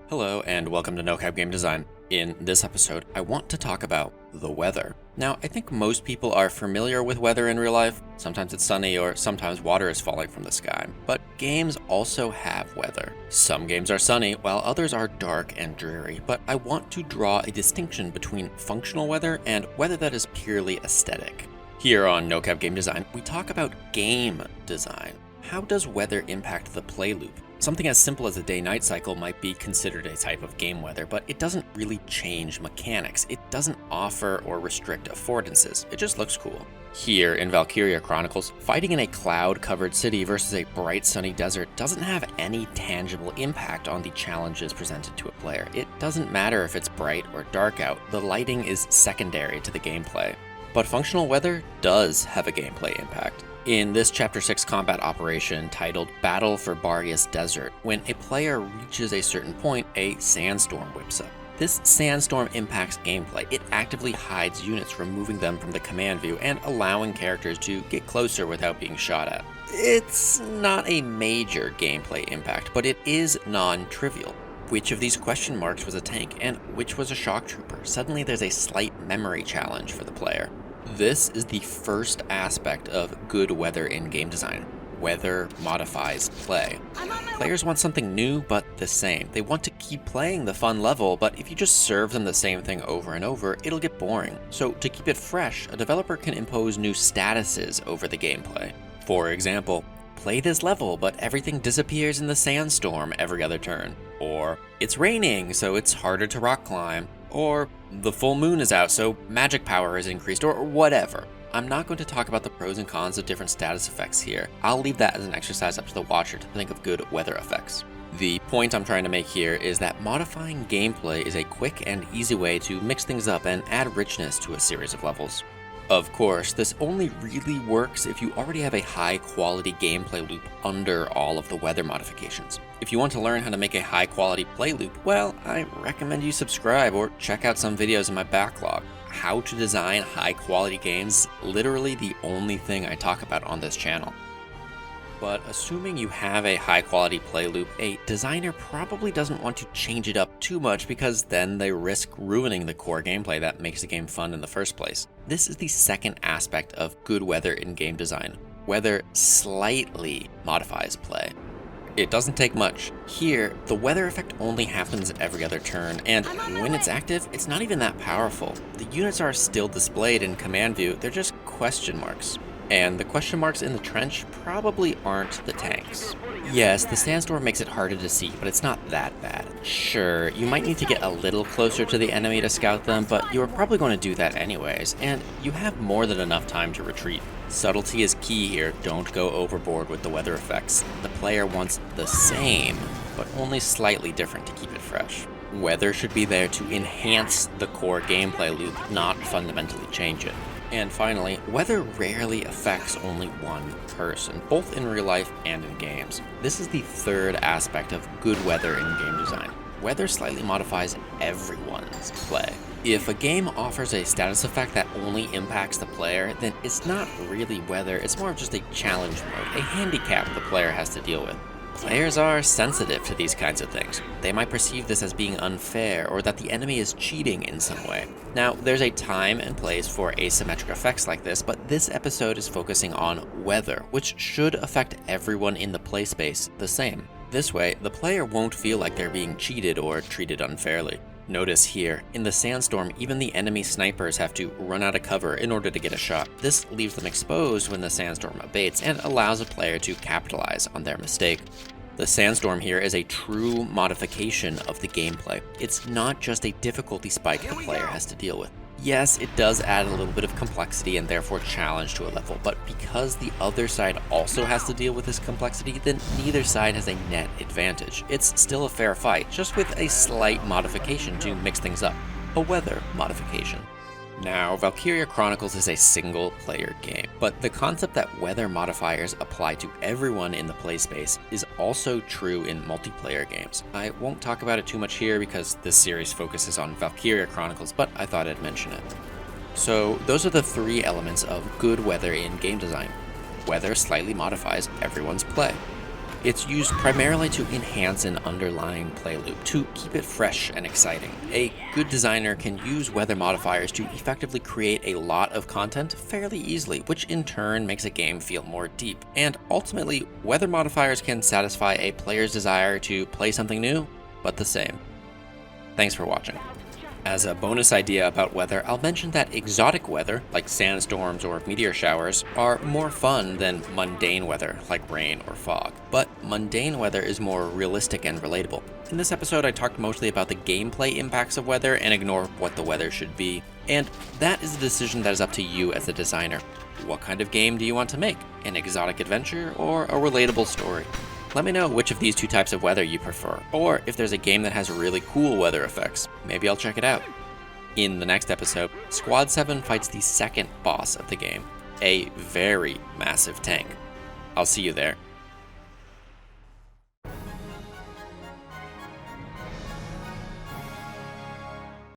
Hello and welcome to Nocab Game Design. In this episode, I want to talk about the weather. Now, I think most people are familiar with weather in real life. Sometimes it's sunny or sometimes water is falling from the sky. But games also have weather. Some games are sunny while others are dark and dreary, but I want to draw a distinction between functional weather and weather that is purely aesthetic. Here on Nocab Game Design, we talk about game design. How does weather impact the play loop? Something as simple as a day-night cycle might be considered a type of game weather, but it doesn't really change mechanics. It doesn't offer or restrict affordances. It just looks cool. Here in Valkyria Chronicles, fighting in a cloud-covered city versus a bright sunny desert doesn't have any tangible impact on the challenges presented to a player. It doesn't matter if it's bright or dark out. The lighting is secondary to the gameplay. But functional weather does have a gameplay impact. In this Chapter 6 combat operation titled Battle for Barrius Desert, when a player reaches a certain point, a sandstorm whips up. This sandstorm impacts gameplay. It actively hides units, removing them from the command view and allowing characters to get closer without being shot at. It's not a major gameplay impact, but it is non-trivial. Which of these question marks was a tank and which was a shock trooper? Suddenly there's a slight memory challenge for the player. This is the first aspect of good weather in game design. Weather modifies play. Players want something new but the same. They want to keep playing the fun level, but if you just serve them the same thing over and over, it'll get boring. So to keep it fresh, a developer can impose new statuses over the gameplay. For example, play this level, but everything disappears in the sandstorm every other turn. Or, it's raining, so it's harder to rock climb. Or, the full moon is out, so magic power is increased, or whatever. I'm not going to talk about the pros and cons of different status effects here. I'll leave that as an exercise up to the watcher to think of good weather effects. The point I'm trying to make here is that modifying gameplay is a quick and easy way to mix things up and add richness to a series of levels. Of course, this only really works if you already have a high-quality gameplay loop under all of the weather modifications. If you want to learn how to make a high-quality play loop, well, I recommend you subscribe or check out some videos in my backlog. How to design high-quality games is literally the only thing I talk about on this channel. But assuming you have a high-quality play loop, a designer probably doesn't want to change it up too much because then they risk ruining the core gameplay that makes the game fun in the first place. This is the second aspect of good weather in game design. Weather slightly modifies play. It doesn't take much. Here, the weather effect only happens every other turn, and when it's active, it's not even that powerful. The units are still displayed in command view, they're just question marks. And the question marks in the trench probably aren't the tanks. Yes, the sandstorm makes it harder to see, but it's not that bad. Sure, you might need to get a little closer to the enemy to scout them, but you are probably going to do that anyways, and you have more than enough time to retreat. Subtlety is key here, don't go overboard with the weather effects. The player wants the same, but only slightly different to keep it fresh. Weather should be there to enhance the core gameplay loop, not fundamentally change it. And finally, weather rarely affects only one person, both in real life and in games. This is the third aspect of good weather in game design. Weather slightly modifies everyone's play. If a game offers a status effect that only impacts the player, then it's not really weather, it's more of just a challenge mode, a handicap the player has to deal with. Players are sensitive to these kinds of things. They might perceive this as being unfair or that the enemy is cheating in some way. Now, there's a time and place for asymmetric effects like this, but this episode is focusing on weather, which should affect everyone in the play space the same. This way, the player won't feel like they're being cheated or treated unfairly. Notice here, in the sandstorm, even the enemy snipers have to run out of cover in order to get a shot. This leaves them exposed when the sandstorm abates and allows a player to capitalize on their mistake. The sandstorm here is a true modification of the gameplay. It's not just a difficulty spike the player has to deal with. Yes, it does add a little bit of complexity and therefore challenge to a level, but because the other side also has to deal with this complexity, then neither side has a net advantage. It's still a fair fight, just with a slight modification to mix things up. A weather modification. Now, Valkyria Chronicles is a single-player game, but the concept that weather modifiers apply to everyone in the play space is also true in multiplayer games. I won't talk about it too much here because this series focuses on Valkyria Chronicles, but I thought I'd mention it. So, those are the three elements of good weather in game design. Weather slightly modifies everyone's play. It's used primarily to enhance an underlying play loop, to keep it fresh and exciting. A good designer can use weather modifiers to effectively create a lot of content fairly easily, which in turn makes a game feel more deep. And ultimately, weather modifiers can satisfy a player's desire to play something new, but the same. Thanks for watching. As a bonus idea about weather, I'll mention that exotic weather, like sandstorms or meteor showers, are more fun than mundane weather, like rain or fog. But mundane weather is more realistic and relatable. In this episode, I talked mostly about the gameplay impacts of weather and ignore what the weather should be. And that is a decision that is up to you as a designer. What kind of game do you want to make? An exotic adventure or a relatable story? Let me know which of these two types of weather you prefer, or if there's a game that has really cool weather effects. Maybe I'll check it out. In the next episode, Squad 7 fights the second boss of the game, a very massive tank. I'll see you there.